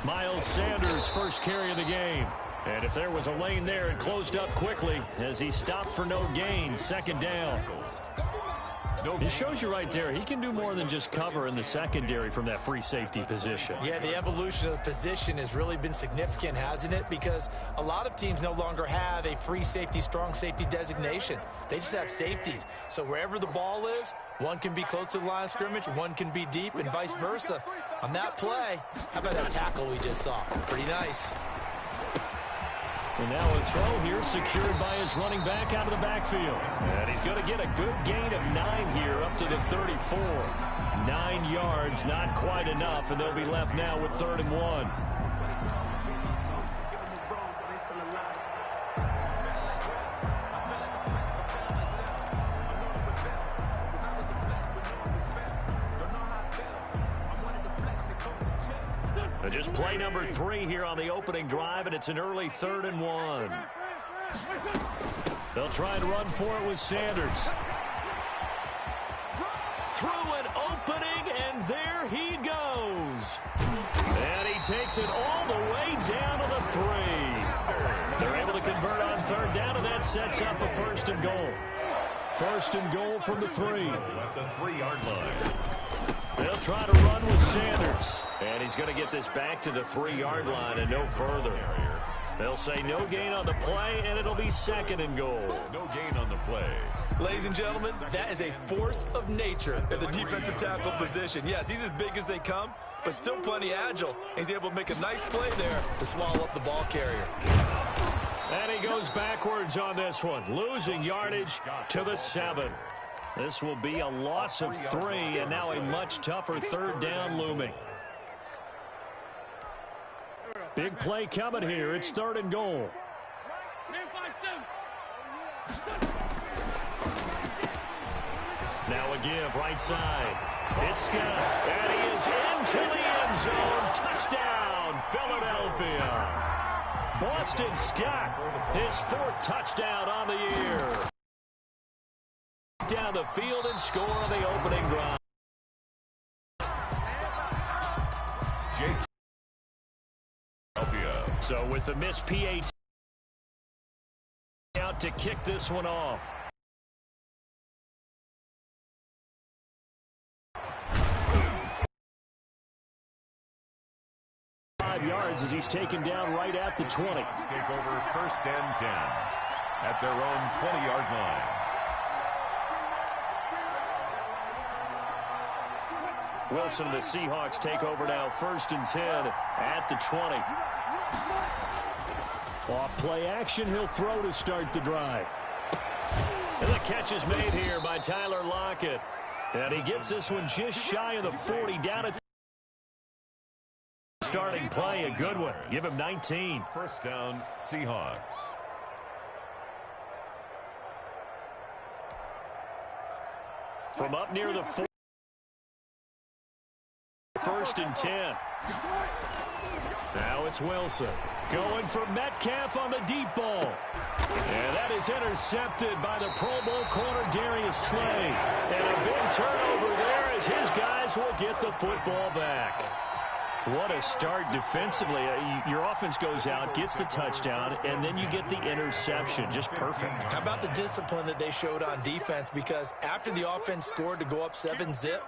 Miles Sanders' first carry of the game. And if there was a lane there, it closed up quickly as he stopped for no gain. Second down. It shows you right there, he can do more than just cover in the secondary from that free safety position. Yeah, the evolution of the position has really been significant, hasn't it? Because a lot of teams no longer have a free safety, strong safety designation. They just have safeties. So wherever the ball is, one can be close to the line of scrimmage, one can be deep, and vice versa. On that play, how about that tackle we just saw? Pretty nice. And now a throw here secured by his running back out of the backfield. And he's going to get a good gain of 9 here up to the 34. 9 yards, not quite enough, and they'll be left now with 3rd and 1. Just play number 3 here on the opening drive, and it's an early 3rd and 1. They'll try and run for it with Sanders. Through an opening, and there he goes. And he takes it all the way down to the 3. They're able to convert on 3rd down, and that sets up a 1st and goal. 1st and goal from the 3. At the 3-yard line. They'll try to run with Sanders. And he's going to get this back to the 3-yard line and no further. They'll say no gain on the play, and it'll be 2nd and goal. No gain on the play. Ladies and gentlemen, that is a force of nature at the defensive tackle position. Yes, he's as big as they come, but still plenty agile. He's able to make a nice play there to swallow up the ball carrier. And he goes backwards on this one, losing yardage to the 7. This will be a loss of 3, and now a much tougher 3rd down looming. Big play coming here. It's 3rd and goal. Now a give right side. It's Scott, and he is into the end zone. Touchdown, Philadelphia. Boston Scott, his 4th touchdown on the year. Down the field and score on the opening drive. So with the missed PAT out to kick this one off. Yards as he's taken down right at the 20. Take over 1st and 10 at their own 20-yard line. Wilson and the Seahawks take over now 1st and 10 at the 20. Off play action, he'll throw to start the drive. And the catch is made here by Tyler Lockett. And he gets this one just shy of the 40 down at starting play, a good one. Give him 19. 1st down, Seahawks. From up near the 4. 1st and 10. Now it's Wilson. Going for Metcalf on the deep ball. And that is intercepted by the Pro Bowl corner Darius Slay. And a big turnover there as his guys will get the football back. What a start defensively. Your offense goes out, gets the touchdown, and then you get the interception. Just perfect. How about the discipline that they showed on defense? Because after the offense scored to go up 7-zip,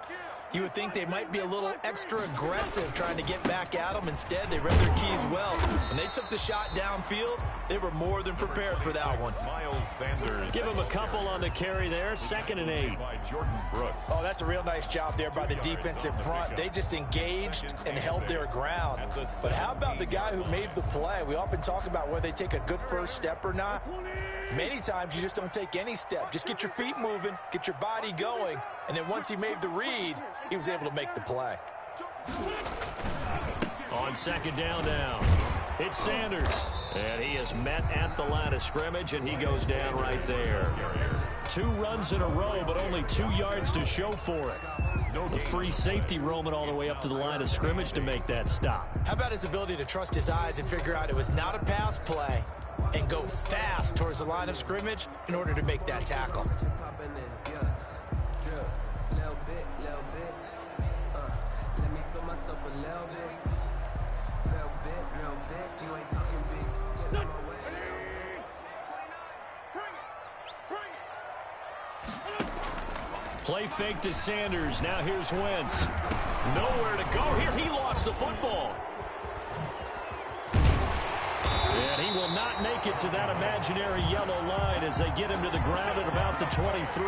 you would think they might be a little extra aggressive trying to get back at them. Instead, they read their keys well. When they took the shot downfield, they were more than prepared for that one. Miles Sanders. Give him a couple on the carry there. 2nd and 8. By Jordan Brooks. Oh, that's a real nice job there by the defensive front. They just engaged and held their ground. But how about the guy who made the play? We often talk about whether they take a good first step or not. Many times you just don't take any step. Just get your feet moving, get your body going, and then once he made the read, he was able to make the play. On 2nd down now, it's Sanders. And he is met at the line of scrimmage, and he goes down right there. 2 runs in a row, but only 2 yards to show for it. The free safety roaming all the way up to the line of scrimmage to make that stop. How about his ability to trust his eyes and figure out it was not a pass play and go fast towards the line of scrimmage in order to make that tackle? Play fake to Sanders. Now here's Wentz. Nowhere to go here. He lost the football. And he will not make it to that imaginary yellow line as they get him to the ground at about the 23.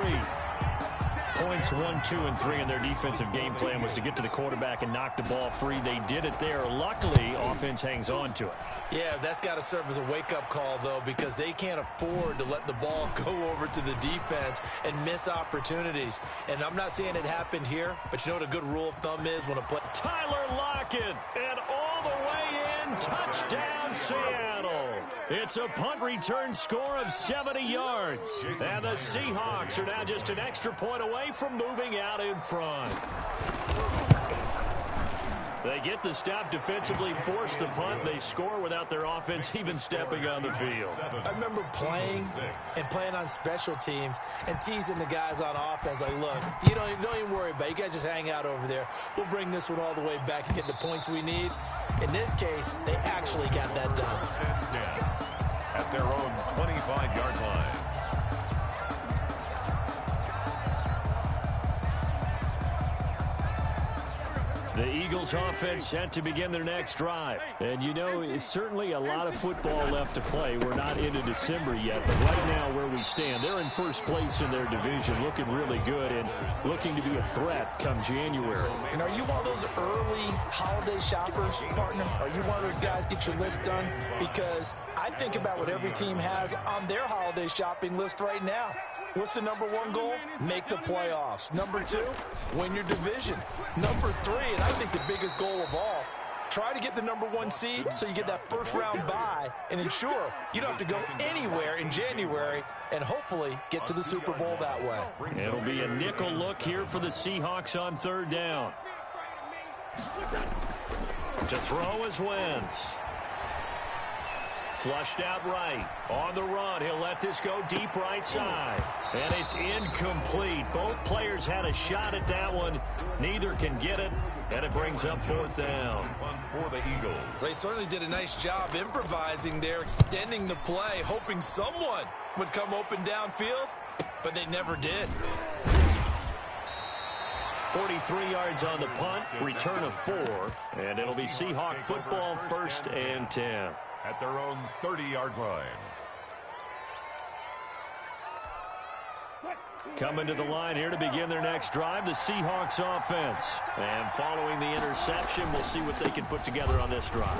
Points 1, 2, and 3 in their defensive game plan was to get to the quarterback and knock the ball free. They did it there. Luckily, offense hangs on to it. Yeah, that's got to serve as a wake-up call, though, because they can't afford to let the ball go over to the defense and miss opportunities. And I'm not saying it happened here, but you know what a good rule of thumb is when a play... Tyler Lockett, and all the way in, touchdown Seattle. It's a punt return score of 70 yards. And the Seahawks are now just an extra point away from moving out in front. They get the stop defensively, force the punt. They score without their offense even stepping on the field. I remember playing on special teams and teasing the guys on offense like, look, you don't even worry about it. You guys just hang out over there. We'll bring this one all the way back and get the points we need. In this case, they actually got that done. At their own 25-yard line. The Eagles offense set to begin their next drive. And you know, it's certainly a lot of football left to play. We're not into December yet, but right now where we stand, they're in first place in their division, looking really good and looking to be a threat come January. And are you one of those early holiday shoppers, partner? Are you one of those guys get your list done? Because I think about what every team has on their holiday shopping list right now. What's the number one goal? Make the playoffs. Number 2, win your division. Number 3, and I think the biggest goal of all, try to get the number 1 seed so you get that first round bye and ensure you don't have to go anywhere in January and hopefully get to the Super Bowl that way. It'll be a nickel look here for the Seahawks on third down. To throw is Wentz. Flushed out right. On the run, he'll let this go deep right side. And it's incomplete. Both players had a shot at that one. Neither can get it. And it brings up fourth down. For the Eagles. They certainly did a nice job improvising there, extending the play, hoping someone would come open downfield, but they never did. 43 yards on the punt, return of 4, and it'll be Seahawk football, 1st and 10. At their own 30-yard line. Coming to the line here to begin their next drive, the Seahawks offense. And following the interception, we'll see what they can put together on this drive.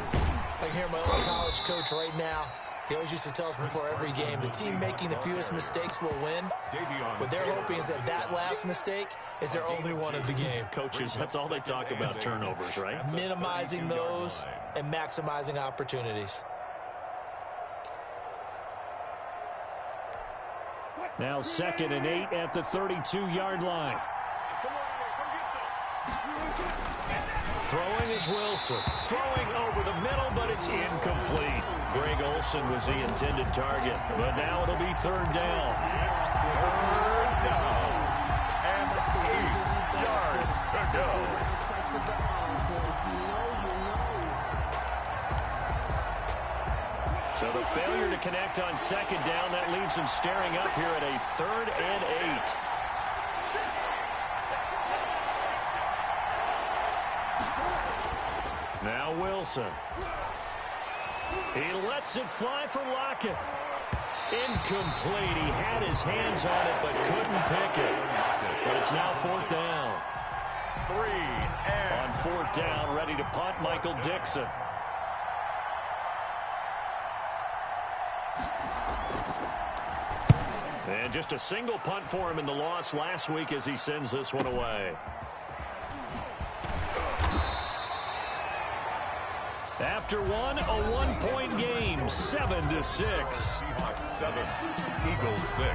I can hear my old college coach right now. He always used to tell us before every game, the team making the fewest mistakes will win. What they're hoping is that last mistake is their only one of the game. Coaches, that's all they talk about, turnovers, right? Minimizing those and maximizing opportunities. Now 2nd and 8 at the 32-yard line. Throwing is Wilson. Throwing over the middle, but it's incomplete. Greg Olsen was the intended target, but now it'll be 3rd down. 3rd down. And 8 yards to go. So the failure to connect on 2nd down, that leaves them staring up here at a 3rd and 8. Now Wilson. He lets it fly for Lockett. Incomplete. He had his hands on it but couldn't pick it. But it's now 4th down. 3 and on 4th down, ready to punt, Michael Dixon. And just a single punt for him in the loss last week as he sends this one away. After one, a 1-point game, 7-6. Seahawks 7, Eagles 6.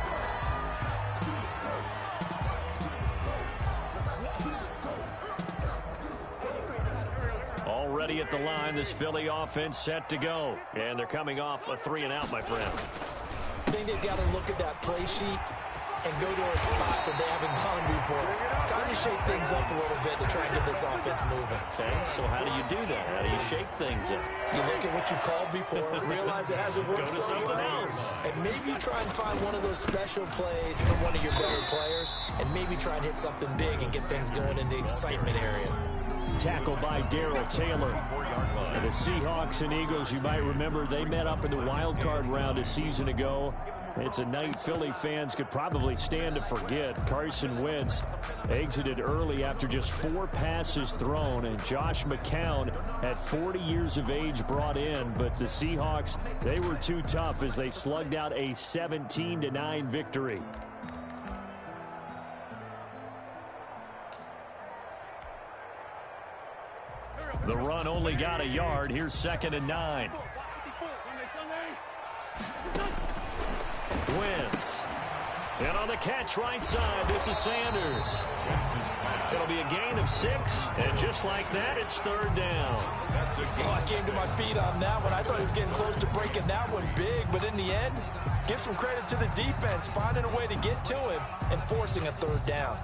Already at the line, this Philly offense set to go. And they're coming off a 3-and-out, my friend. I think they've got to look at that play sheet and go to a spot that they haven't gone before. Time to shake things up a little bit to try and get this offense moving. Okay, so how do you do that? How do you shake things up? You look at what you've called before, realize it hasn't worked Go to so something well, else. and maybe try and find one of those special plays from one of your better players, and maybe try and hit something big and get things going in the excitement area. Tackled by Darrell Taylor. And the Seahawks and Eagles, you might remember, they met up in the wild card round a season ago. It's a night Philly fans could probably stand to forget. Carson Wentz exited early after just 4 passes thrown, and Josh McCown at 40 years of age brought in, but the Seahawks, they were too tough as they slugged out a 17-9 victory. The run only got a yard. Here's 2nd and 9. Wentz. And on the catch right side, this is Sanders. It'll be a gain of 6, and just like that, it's 3rd down. I came to my feet on that one. I thought he was getting close to breaking that one big, but in the end, give some credit to the defense, finding a way to get to him and forcing a 3rd down.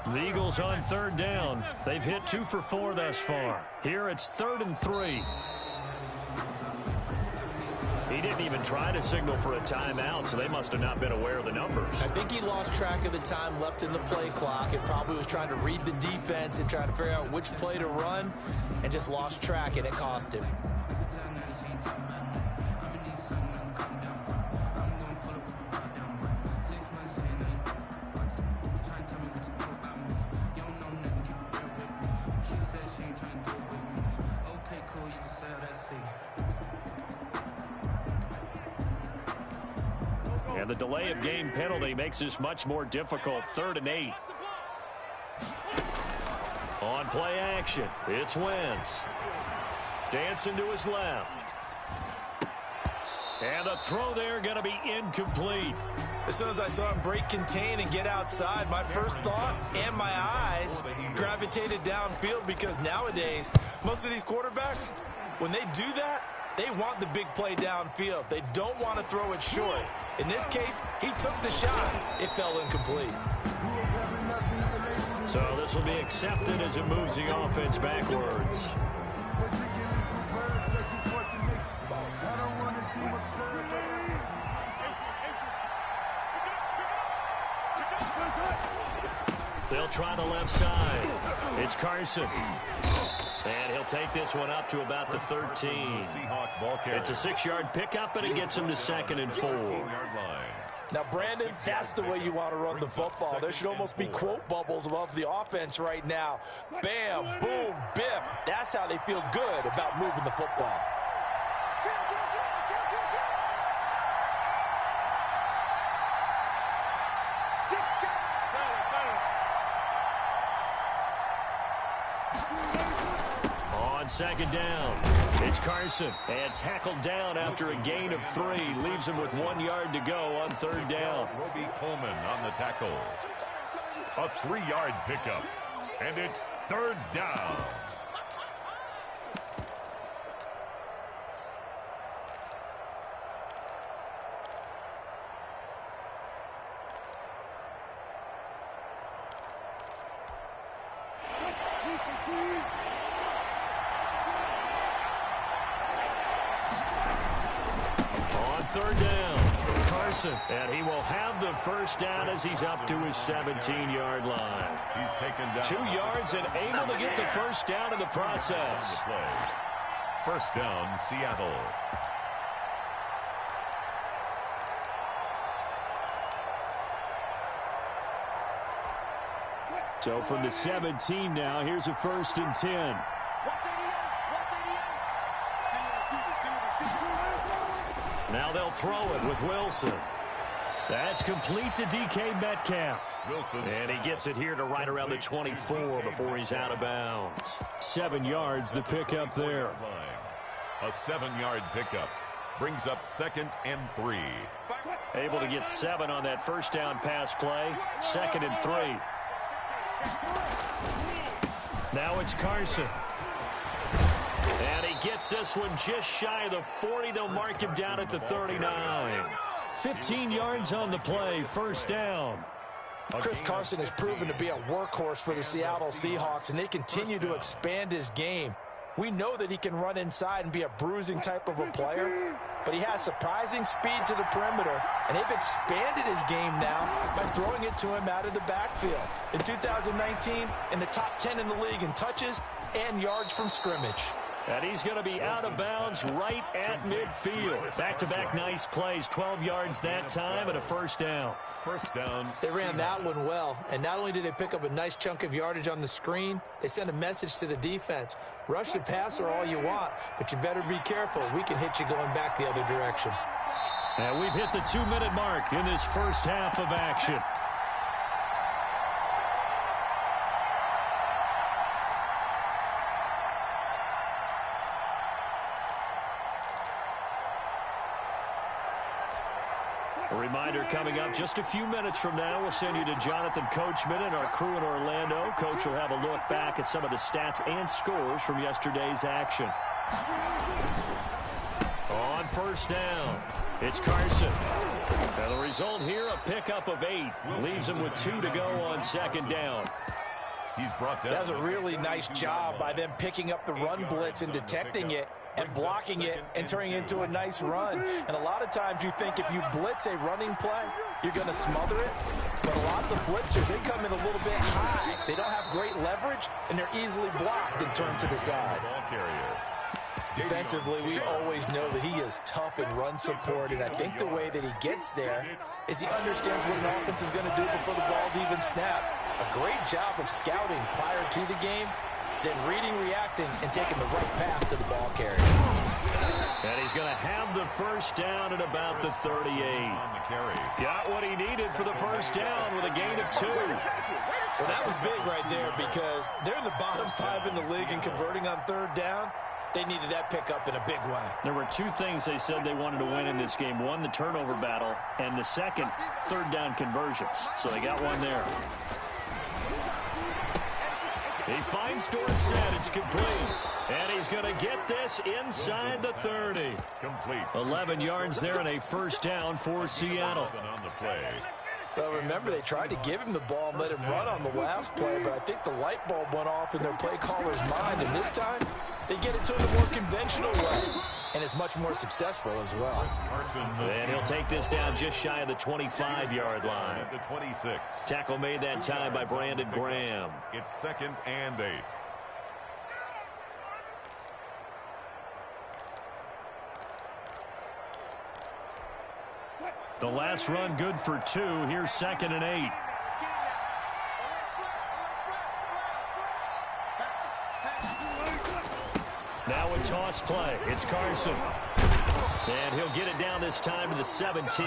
The Eagles on 3rd down. They've hit 2 for 4 thus far. Here it's 3rd and 3. He didn't even try to signal for a timeout, so they must have not been aware of the numbers. I think he lost track of the time left in the play clock and probably was trying to read the defense and trying to figure out which play to run and just lost track, and it cost him. And the delay of game penalty makes this much more difficult. 3rd and 8. On play action, it's Wentz. Dancing to his left. And the throw there going to be incomplete. As soon as I saw him break contain and get outside, my first thought and my eyes gravitated downfield, because nowadays, most of these quarterbacks, when they do that, they want the big play downfield. They don't want to throw it short. In this case, he took the shot. It fell incomplete. So this will be accepted as it moves the offense backwards. They'll try the left side. It's Carson. And he'll take this one up to about the 13. It's a 6-yard pickup, and it gets him to 2nd and 4. Now, Brandon, that's the way you want to run the football. There should almost be quote bubbles above the offense right now. Bam, boom, biff. That's how they feel good about moving the football. On 2nd down, it's Carson. And tackled down after a gain of 3. Leaves him with 1 yard to go on 3rd down. Roby Coleman on the tackle. A 3-yard pickup. And it's 3rd down. On 3rd down, Carson. And he will have the first down as he's up to his 17-yard line. He's taken down 2 yards and able to get the first down in the process. First down, Seattle. So from the 17 now, here's a 1st and 10. Now they'll throw it with Wilson. That's complete to DK Metcalf. Wilson. And he gets it here to right around the 24 before he's out of bounds. 7 yards the pickup there. A 7-yard pickup brings up 2nd and 3. Able to get 7 on that first down pass play. 2nd and 3. Now it's Carson. And he gets this one just shy of the 40. They'll mark him down at the 39. 15 yards on the play. First down. Chris Carson has proven to be a workhorse for the Seattle Seahawks, and they continue to expand his game. We know that he can run inside and be a bruising type of a player, but he has surprising speed to the perimeter, and they've expanded his game now by throwing it to him out of the backfield. In 2019, in the top 10 in the league in touches and yards from scrimmage. And he's going to be out of bounds right at midfield. Back-to-back nice plays, 12 yards that time and a first down. First down. They ran that one well, and not only did they pick up a nice chunk of yardage on the screen, they sent a message to the defense. Rush the passer all you want, but you better be careful. We can hit you going back the other direction. And we've hit the 2-minute mark in this first half of action. A reminder coming up just a few minutes from now, we'll send you to Jonathan Coachman and our crew in Orlando. Coach will have a look back at some of the stats and scores from yesterday's action. On first down, it's Carson. And the result here, a pickup of 8. Leaves him with 2 to go on second down. He's brought down. That was a really nice job by them picking up the run blitz and detecting it and blocking it and turning it into a nice run. And a lot of times you think if you blitz a running play, you're going to smother it. But a lot of the blitzers, they come in a little bit high. They don't have great leverage, and they're easily blocked and turned to the side. Ball carrier. Defensively, we always know that he is tough in run support, and I think the way that he gets there is he understands what an offense is going to do before the ball's even snapped. A great job of scouting prior to the game, then reading, reacting, and taking the right path to the ball carrier. And he's going to have the first down at about the 38. On the carry. Got what he needed for the first down with a gain of 2. Well, that was big right there because they're in the bottom 5 in the league in converting on third down. They needed that pickup in a big way. There were 2 things they said they wanted to win in this game. One, the turnover battle, and the second, third down conversions. So they got one there. He finds Dorsett. It's complete. And he's going to get this inside the 30. Complete. 11 yards there and a first down for Seattle. On the play. Well, remember, they tried to give him the ball and let him run on the last play, but I think the light bulb went off in their play caller's mind, and this time they get it to him the more conventional way, and it's much more successful as well. And he'll take this down just shy of the 25-yard line. At the 26. Tackle made that time by Brandon Graham. It's 2nd and 8. The last run good for 2. Here's 2nd and 8. Now a toss play. It's Carson. And he'll get it down this time to the 17.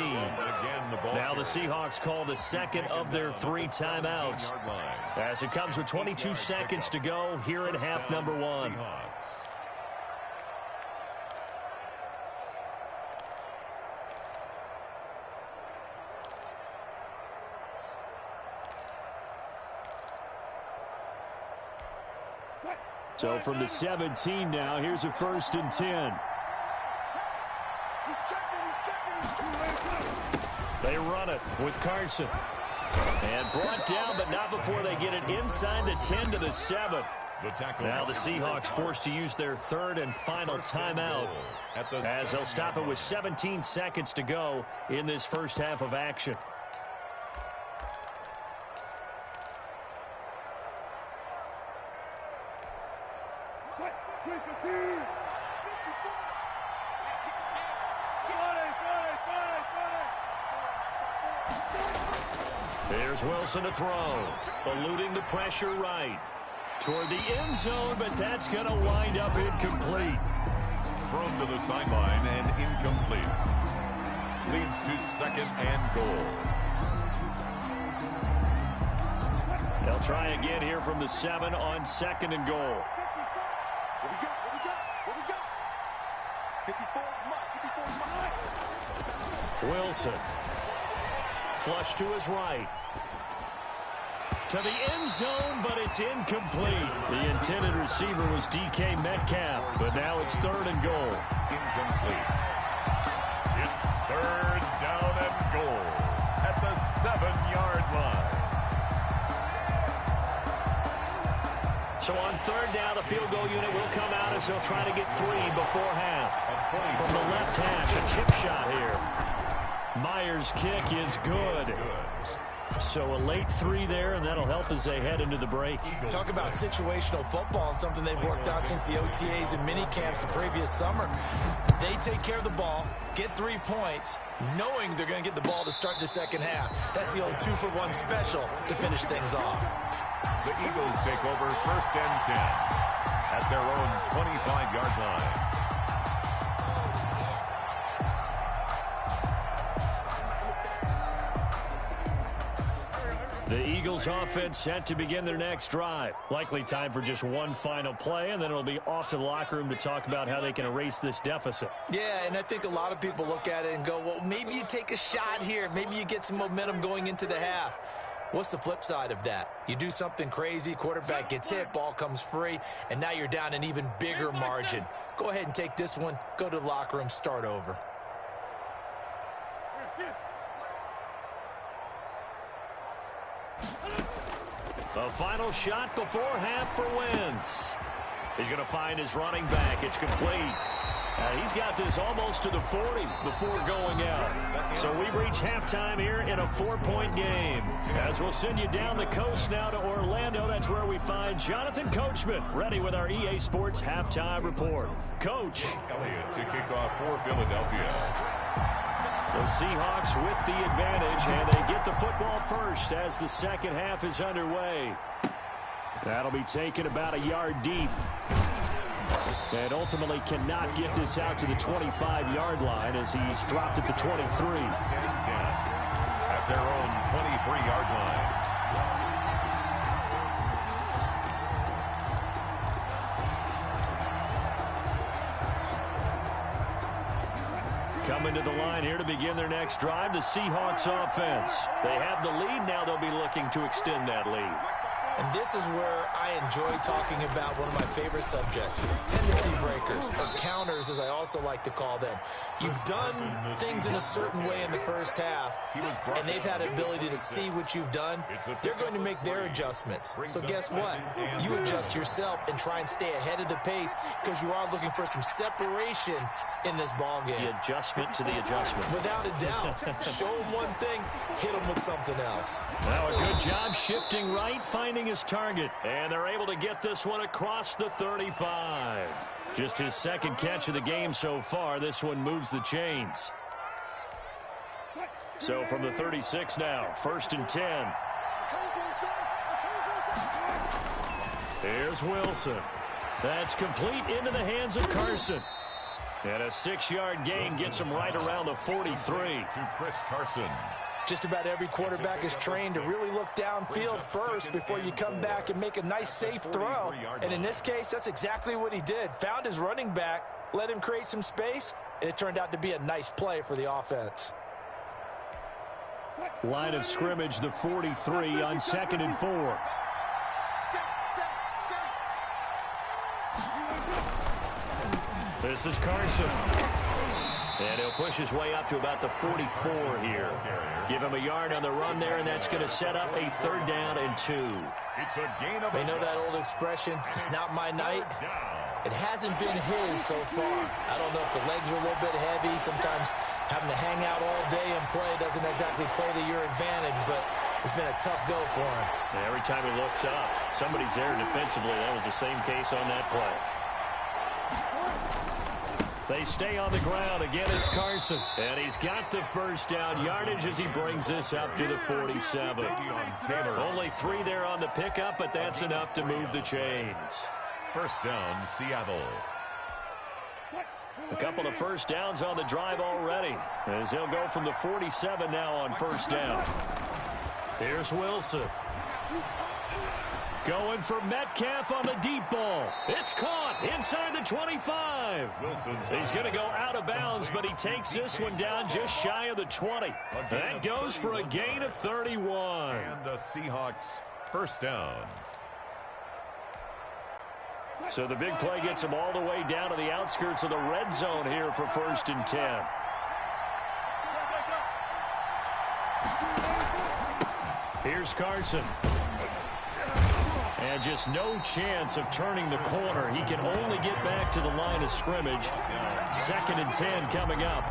Now the Seahawks call the second of their 3 timeouts. As it comes with 22 seconds to go here at half number 1. So from the 17 now, here's a 1st and 10. They run it with Carson. And brought down, but not before they get it inside the 10 to the 7. Now the Seahawks forced to use their third and final timeout as they'll stop it with 17 seconds to go in this first half of action. There's Wilson to throw, eluding the pressure right. Toward the end zone, but that's going to wind up incomplete. Thrown to the sideline and incomplete. Leads to second and goal. They'll try again here from the 7 on second and goal. What we got? 54 Wilson. Flush to his right. To the end zone, but it's incomplete. The intended receiver was DK Metcalf, but now it's third and goal. Incomplete. It's third down and goal at the 7-yard line. So on third down, the field goal unit will come out as they'll try to get 3 before half. From the left hash, a chip shot here. Myers' kick is good. So a late 3 there, and that'll help as they head into the break. Talk about situational football and something they've worked on since the OTAs and mini camps the previous summer. They take care of the ball, get 3 points, knowing they're going to get the ball to start the second half. That's the old 2-for-1 special to finish things off. The Eagles take over first and 10 at their own 25-yard line. The Eagles offense set to begin their next drive. Likely time for just one final play, and then it'll be off to the locker room to talk about how they can erase this deficit. Yeah, and I think a lot of people look at it and go, well, maybe you take a shot here. Maybe you get some momentum going into the half. What's the flip side of that? You do something crazy, quarterback gets hit, ball comes free, and now you're down an even bigger margin. Go ahead and take this one, go to the locker room, start over. The final shot before half for Wentz. He's going to find his running back. It's complete. He's got this almost to the 40 before going out. So we've reached halftime here in a 4-point game. As we'll send you down the coast now to Orlando, that's where we find Jonathan Coachman ready with our EA Sports Halftime Report. Coach. Elliott to kick off for Philadelphia. The Seahawks with the advantage, and they get the football first as the second half is underway. That'll be taken about a yard deep. And ultimately cannot get this out to the 25-yard line as he's dropped at the 23. At their own 23-yard line. Coming to the line here to begin their next drive, the Seahawks offense. They have the lead. Now they'll be looking to extend that lead. And this is where I enjoy talking about one of my favorite subjects, tendency breakers, or counters as I also like to call them. You've done things in a certain way in the first half, and they've had an ability to see what you've done. They're going to make their adjustments. So guess what? You adjust yourself and try and stay ahead of the pace because you are looking for some separation in this ball game. The adjustment to the adjustment. Without a doubt. Show him one thing, hit him with something else. Now a good job shifting right, finding his target. And they're able to get this one across the 35. Just his second catch of the game so far. This one moves the chains. So from the 36 now, first and 10. Here's Wilson. That's complete into the hands of Carson. And a 6-yard gain gets him right around the 43. To Chris Carson. Just about every quarterback is trained to really look downfield first before you come back and make a nice, safe throw. And in this case, that's exactly what he did. Found his running back, let him create some space, and it turned out to be a nice play for the offense. Line of scrimmage, the 43 on second and 4. This is Carson. And he'll push his way up to about the 44 here. Give him a yard on the run there, and that's going to set up a 3rd down and 2. It's a gain of They know that old expression, it's not my night. It hasn't been his so far. I don't know if the legs are a little bit heavy. Sometimes having to hang out all day and play doesn't exactly play to your advantage, but it's been a tough go for him. And every time he looks up, somebody's there defensively. That was the same case on that play. They stay on the ground. Again, it's Carson. And he's got the 1st down yardage as he brings this up to the 47. Only 3 there on the pickup, but that's enough to move the chains. 1st down, Seattle. A couple of 1st downs on the drive already, as they'll go from the 47 now on 1st down. Here's Wilson. Going for Metcalf on the deep ball. It's caught inside the 25. He's going to go out of bounds, but he takes this one down just shy of the 20. That goes for a gain of 31. And the Seahawks 1st down. So the big play gets him all the way down to the outskirts of the red zone here for 1st and 10. Here's Carson. And just no chance of turning the corner. He can only get back to the line of scrimmage. 2nd and 10 coming up.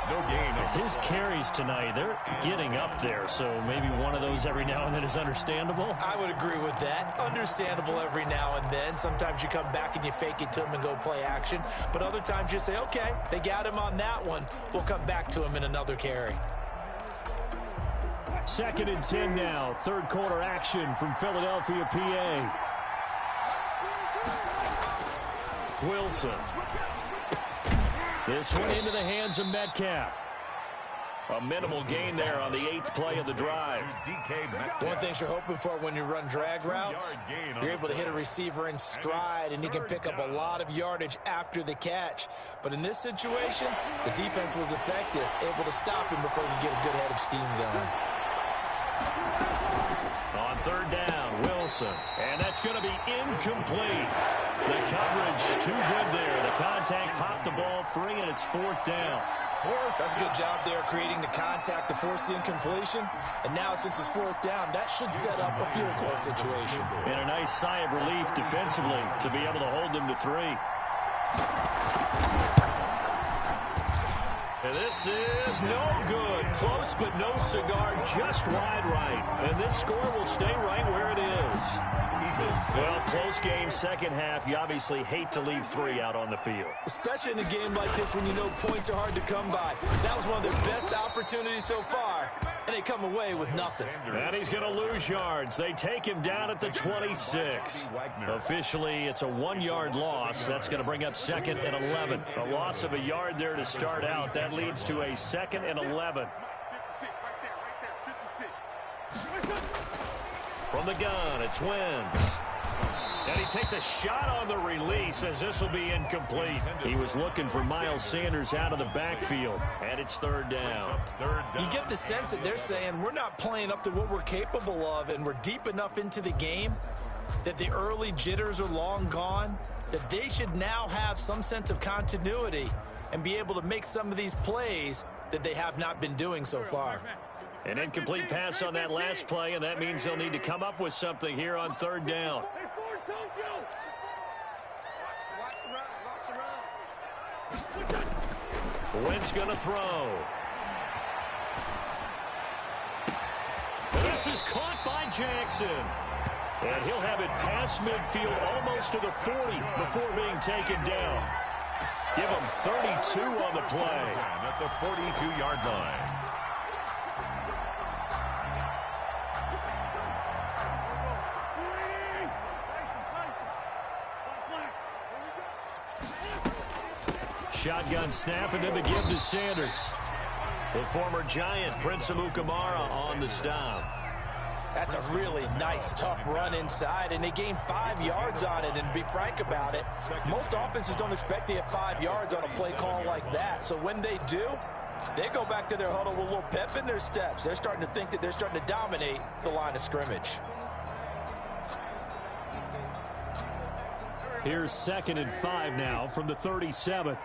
No gain. His carries tonight, they're getting up there, so maybe one of those every now and then is understandable. I would agree with that. Understandable every now and then. Sometimes you come back and you fake it to him and go play action. But other times you say, okay, they got him on that one. We'll come back to him in another carry. 2nd and 10 now. 3rd quarter action from Philadelphia, PA. Wilson. This one into the hands of Metcalf. A minimal gain there on the 8th play of the drive. One thing you're hoping for when you run drag routes, you're able to hit a receiver in stride, and he can pick up a lot of yardage after the catch. But in this situation, the defense was effective, able to stop him before he could get a good head of steam going. On 3rd down, Wilson. And that's going to be incomplete. The coverage too good there. The contact popped the ball free, and it's 4th down. That's a good job there creating the contact to force the incompletion. And now since it's 4th down, that should set up a field goal situation. And a nice sigh of relief defensively to be able to hold them to 3. And this is no good. Close but no cigar, just wide right. And this score will stay right where it is. Well, close game, 2nd half. You obviously hate to leave 3 out on the field. Especially in a game like this when you know points are hard to come by. That was one of their best opportunities so far, and they come away with nothing. And he's going to lose yards. They take him down at the 26. Officially, it's a 1-yard loss. That's going to bring up 2nd and 11. A loss of a yard there to start out. That leads to a 2nd and 11. From the gun, it's Wentz. And he takes a shot on the release as this will be incomplete. He was looking for Miles Sanders out of the backfield, and it's 3rd down. You get the sense that they're saying we're not playing up to what we're capable of, and we're deep enough into the game that the early jitters are long gone, that they should now have some sense of continuity and be able to make some of these plays that they have not been doing so far. An incomplete pass on that last play, and that means they'll need to come up with something here on 3rd down. Wentz going to throw. This is caught by Jackson. And he'll have it past midfield almost to the 40 before being taken down. Give him 32 on the play. At the 42-yard line. Shotgun snap, and then the give to Sanders. The former Giant, Prince Amukamara, on the stop. That's a really nice, tough run inside, and they gained 5 yards on it. And to be frank about it, most offenses don't expect to get 5 yards on a play call like that. So when they do, they go back to their huddle with a little pep in their steps. They're starting to think that they're starting to dominate the line of scrimmage. Here's 2nd and 5 now from the 37.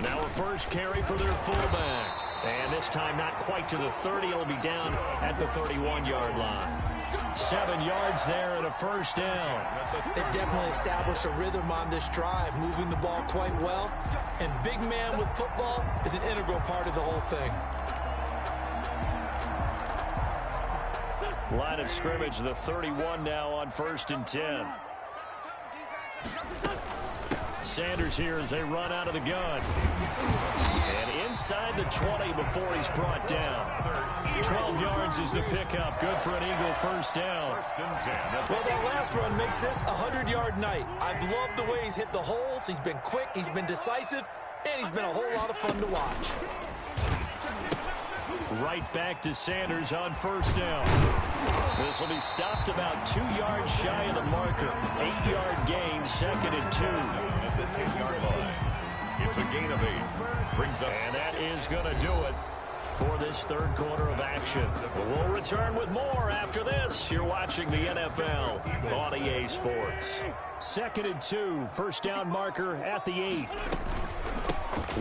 Now a first carry for their fullback. And this time not quite to the 30. It'll be down at the 31-yard line. 7 yards there and a first down. They definitely established a rhythm on this drive, moving the ball quite well. And big man with football is an integral part of the whole thing. Line of scrimmage, the 31 now on 1st and 10. Sanders here as they run out of the gun. And inside the 20 before he's brought down. 12 yards is the pickup. Good for an Eagle first down. Well, that last run makes this a 100-yard night. I've loved the way he's hit the holes. He's been quick, he's been decisive, and he's been a whole lot of fun to watch. Right back to Sanders on first down. This will be stopped about 2 yards shy of the marker. 8-yard gain, 2nd and 2. At the 10-yard line. It's a gain of 8. Brings up and that is going to do it for this third quarter of action. We'll return with more after this. You're watching the NFL on EA Sports. 2nd and 2, first down marker at the 8.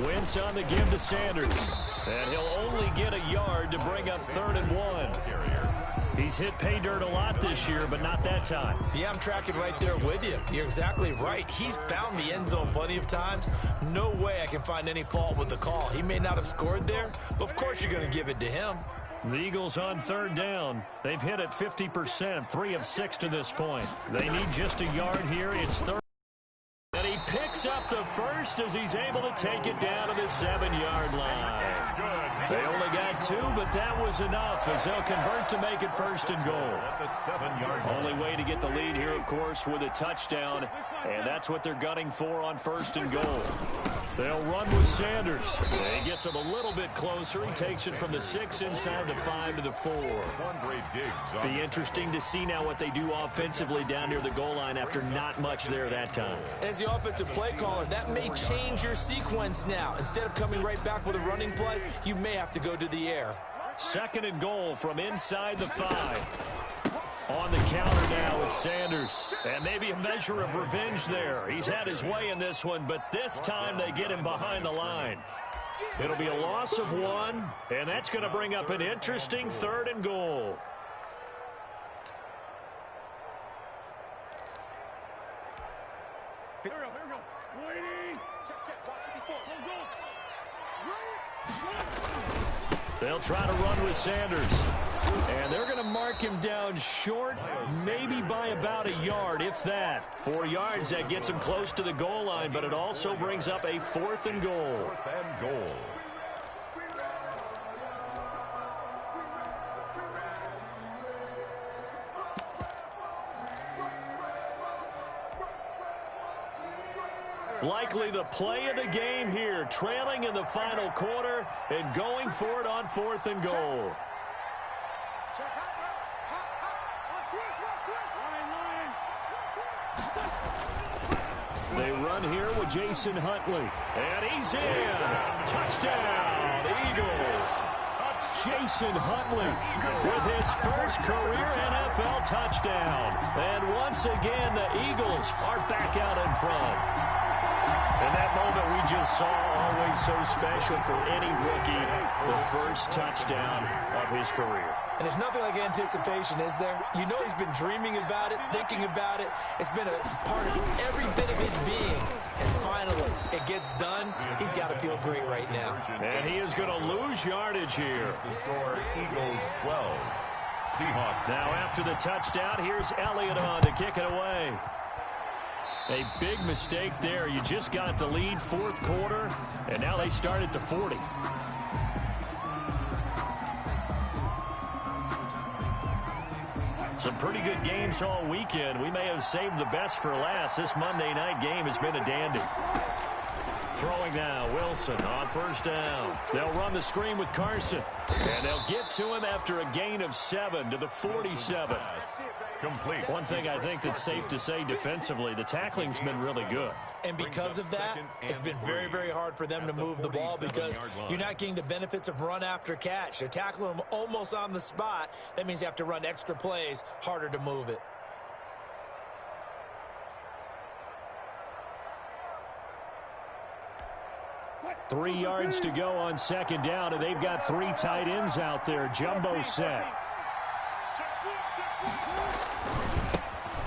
Wentz on the give to Sanders. And he'll only get a yard to bring up 3rd and 1. He's hit pay dirt a lot this year, but not that time. Yeah, I'm tracking right there with you. You're exactly right. He's found the end zone plenty of times. No way I can find any fault with the call. He may not have scored there, but of course you're going to give it to him. The Eagles on 3rd down. They've hit it 50%, 3 of 6 to this point. They need just a yard here. It's 3rd. And he picks up the first as he's able to take it down to the 7-yard line. They only got 2, but that was enough as they'll convert to make it 1st and goal. At the 7-yard line. Only way to get the lead here, of course, with a touchdown, and that's what they're gunning for on 1st and goal. They'll run with Sanders. He gets him a little bit closer. He takes it from the 6 inside the 5 to the 4. Andre Diggs. Be interesting to see now what they do offensively down near the goal line after not much there that time. As the offensive play caller, that may change your sequence now. Instead of coming right back with a running play, you may have to go to the air. 2nd and goal from inside the 5. On the counter now with Sanders. And maybe a measure of revenge there. He's had his way in this one, but this time they get him behind the line. It'll be a loss of 1, and that's going to bring up an interesting 3rd and goal. They'll try to run with Sanders. And they're going to mark him down short, maybe by about a yard, if that. 4 yards, that gets him close to the goal line, but it also brings up a 4th and goal. 4th and goal. Likely the play of the game here, trailing in the final quarter and going for it on 4th and goal. They run here with Jason Huntley. And he's in. Touchdown, Eagles. Jason Huntley with his first career NFL touchdown. And once again, the Eagles are back out in front. And that moment we just saw, always so special for any rookie, the first touchdown of his career. And there's nothing like anticipation, is there? You know he's been dreaming about it, thinking about it. It's been a part of every bit of his being. And finally, it gets done. He's got to feel great right now. And he is going to lose yardage here. The score, Eagles 12. Seahawks. Now after the touchdown, here's Elliott on to kick it away. A big mistake there. You just got the lead 4th quarter, and now they start at the 40. Some pretty good games all weekend. We may have saved the best for last. This Monday night game has been a dandy. Throwing now, Wilson on 1st down. They'll run the screen with Carson. And they'll get to him after a gain of 7 to the 47. Complete. One thing I think that's safe to say defensively, the tackling's been really good. And because of that, it's been very, very hard for them to move the ball because you're not getting the benefits of run after catch. They're tackling them almost on the spot. That means you have to run extra plays, harder to move it. 3 yards to go on second down, and they've got 3 tight ends out there. Jumbo set.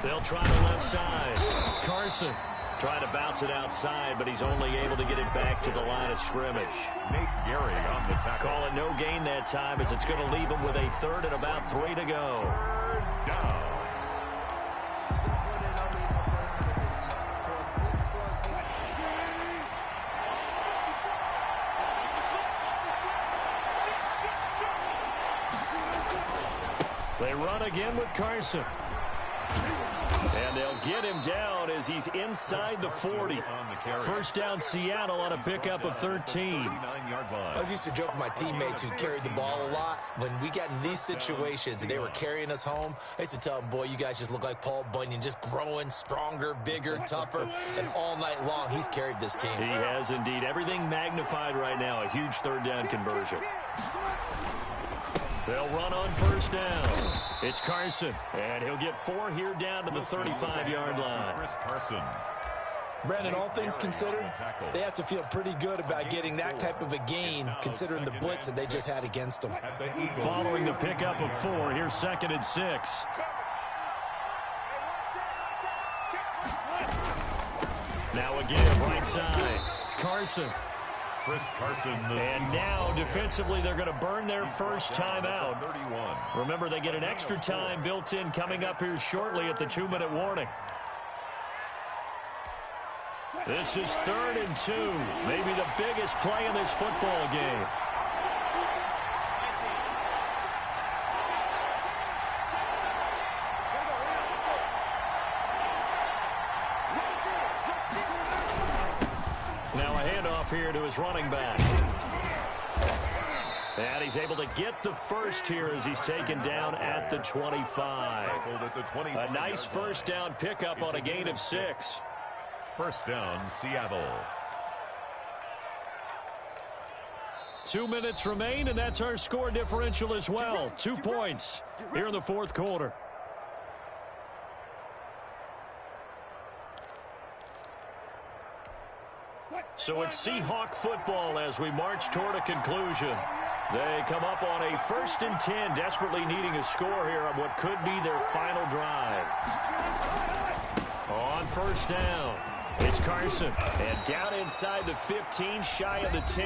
They'll try the left side. Carson trying to bounce it outside, but he's only able to get it back to the line of scrimmage. Nate Gary on the tackle. Call it no gain that time, as it's going to leave him with a 3rd and about 3 to go. 3rd down. They run again with Carson. And they'll get him down as he's inside the 40. First down Seattle on a pickup of 13. I used to joke with my teammates who carried the ball a lot. When we got in these situations and they were carrying us home, I used to tell them, boy, you guys just look like Paul Bunyan, just growing stronger, bigger, tougher. And all night long, he's carried this team. He has indeed. Everything magnified right now. A huge 3rd down conversion. They'll run on first down. It's Carson, and he'll get 4 here down to the 35-yard line. Chris Carson. Brandon, all things considered, they have to feel pretty good about getting that type of a gain, considering the blitz that they just had against them. Following the pickup of 4, here's 2nd and 6. Now again, right side. Carson. Chris Carson. And now, defensively, they're going to burn their first time out. 31. Remember, they get an extra time built in coming up here shortly at the 2-minute warning. This is 3rd and 2. Maybe the biggest play in this football game. Here to his running back. And he's able to get the first here as he's taken down at the 25. A nice first down pickup on a gain of 6. First down, Seattle. 2 minutes remain, and that's our score differential as well. 2 points here in the 4th quarter. So it's Seahawk football as we march toward a conclusion. They come up on a 1st and 10, desperately needing a score here on what could be their final drive. On first down, it's Carson. And down inside the 15, shy of the 10.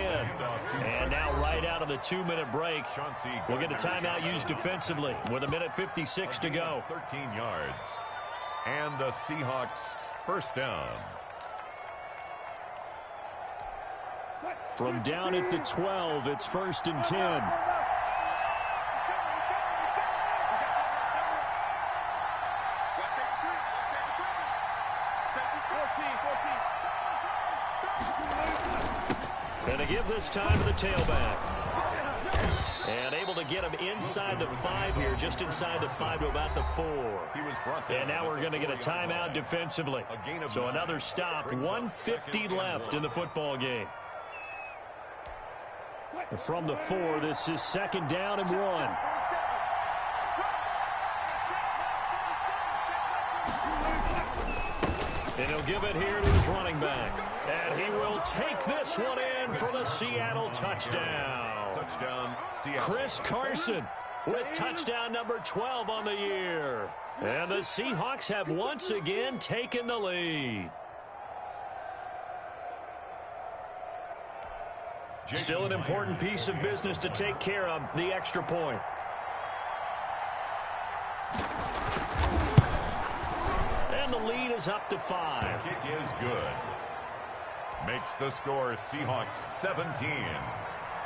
And now right out of the 2-minute break, we'll get a timeout used defensively with 1:56 to go. 13 yards. And the Seahawks first down. From down at the 12, it's 1st and 10. And to give this time to the tailback. And able to get him inside the 5 here, just inside the 5 to about the 4. And now we're going to get a timeout defensively. So another stop, 1:50 left in the football game. From the 4, this is 2nd down and 1. And he'll give it here to his running back. And he will take this one in for the Seattle touchdown. Touchdown, Seattle. Chris Carson with touchdown number 12 on the year. And the Seahawks have once again taken the lead. Still an important piece of business to take care of, the extra point. And the lead is up to 5. Kick is good. Makes the score Seahawks 17,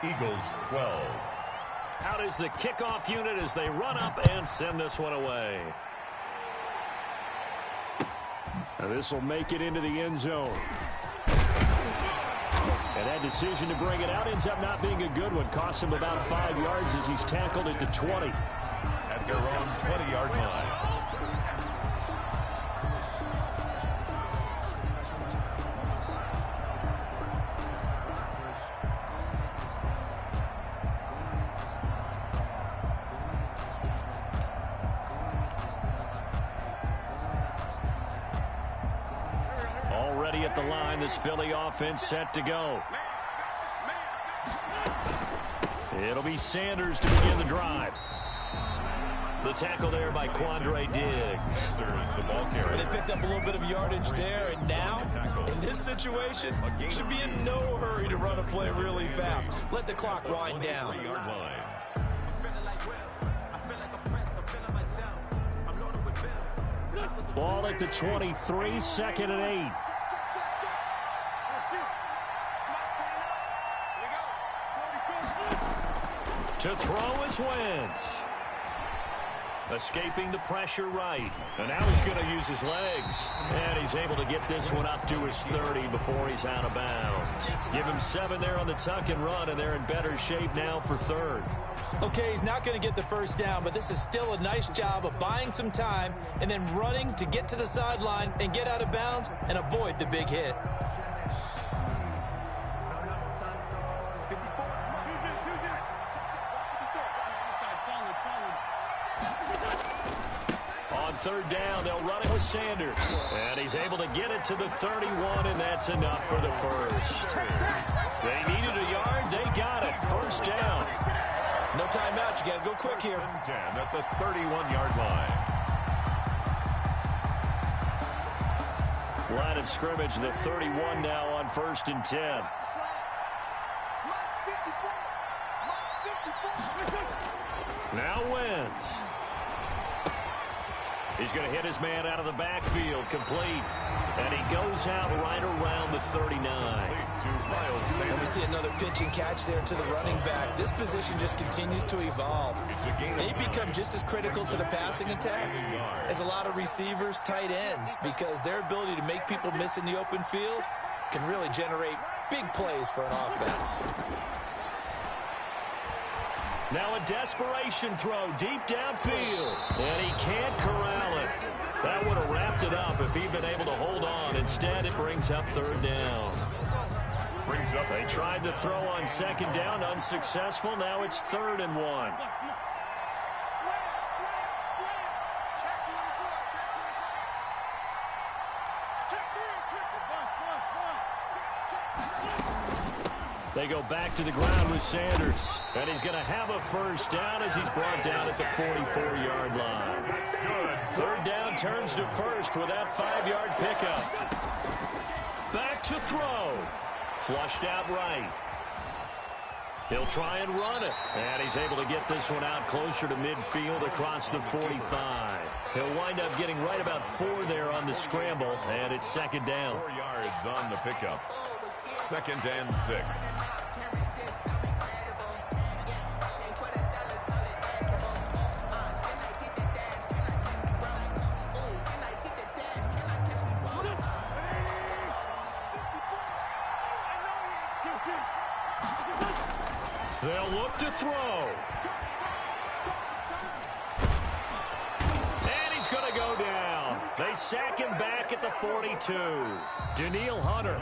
Eagles 12. Out is the kickoff unit as they run up and send this one away. Now this will make it into the end zone. And that decision to bring it out ends up not being a good one. Costs him about 5 yards as he's tackled at the 20. At their own 20-yard line. Already at the line, this Philly offense set to go. It'll be Sanders to begin the drive. The tackle there by Quandre Diggs. The ball carrier. They picked up a little bit of yardage there, and now, in this situation, should be in no hurry to run a play really fast. Let the clock wind down. 3-yard line. Ball at the 23, 2nd and 8. To throw is Wentz. Escaping the pressure right. And now he's going to use his legs. And he's able to get this one up to his 30 before he's out of bounds. Give him 7 there on the tuck and run, and they're in better shape now for 3rd. Okay, he's not going to get the first down, but this is still a nice job of buying some time and then running to get to the sideline and get out of bounds and avoid the big hit. On 3rd down, they'll run it with Sanders. And he's able to get it to the 31, and that's enough for the first. They needed a yard. They got it. 1st down. No timeout. You got to go quick here. 10 at the 31-yard line. Line of scrimmage, the 31 now on 1st and 10. Now Wentz. He's going to hit his man out of the backfield, complete. And he goes out right around the 39. And we see another pitch and catch there to the running back. This position just continues to evolve. They become just as critical to the passing attack as a lot of receivers, tight ends, because their ability to make people miss in the open field can really generate big plays for an offense. Now a desperation throw deep downfield. And he can't corral it. That would have wrapped it up if he'd been able to hold on. Instead, it brings up 3rd down. They tried to throw on 2nd down, unsuccessful. Now it's 3rd and 1. They go back to the ground with Sanders. And he's going to have a 1st down as he's brought down at the 44-yard line. 3rd down turns to 1st with that 5-yard pickup. Back to throw. Flushed out right. He'll try and run it. And he's able to get this one out closer to midfield across the 45. He'll wind up getting right about 4 there on the scramble. And it's 2nd down. 4 yards on the pickup. 2nd and 6. They'll look to throw. And he's going to go down. They sack him back at the 42. Danielle Hunter.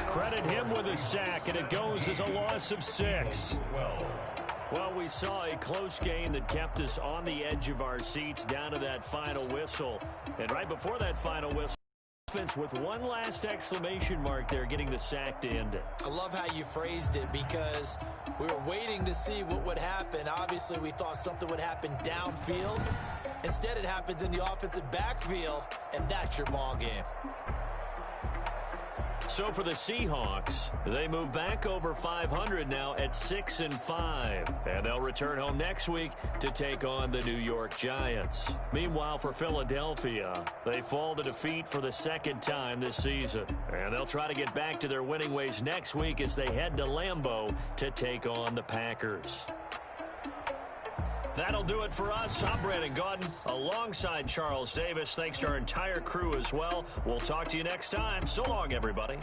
Credit him with a sack, and it goes as a loss of 6. Well, we saw a close game that kept us on the edge of our seats down to that final whistle. And right before that final whistle, offense with one last exclamation mark there, getting the sack to end it. I love how you phrased it, because we were waiting to see what would happen. Obviously, we thought something would happen downfield. Instead, it happens in the offensive backfield, and that's your ball game. So for the Seahawks, they move back over 500 now at 6-5. And they'll return home next week to take on the New York Giants. Meanwhile, for Philadelphia, they fall to defeat for the 2nd time this season. And they'll try to get back to their winning ways next week as they head to Lambeau to take on the Packers. That'll do it for us. I'm Brandon Gaudin alongside Charles Davis. Thanks to our entire crew as well. We'll talk to you next time. So long, everybody.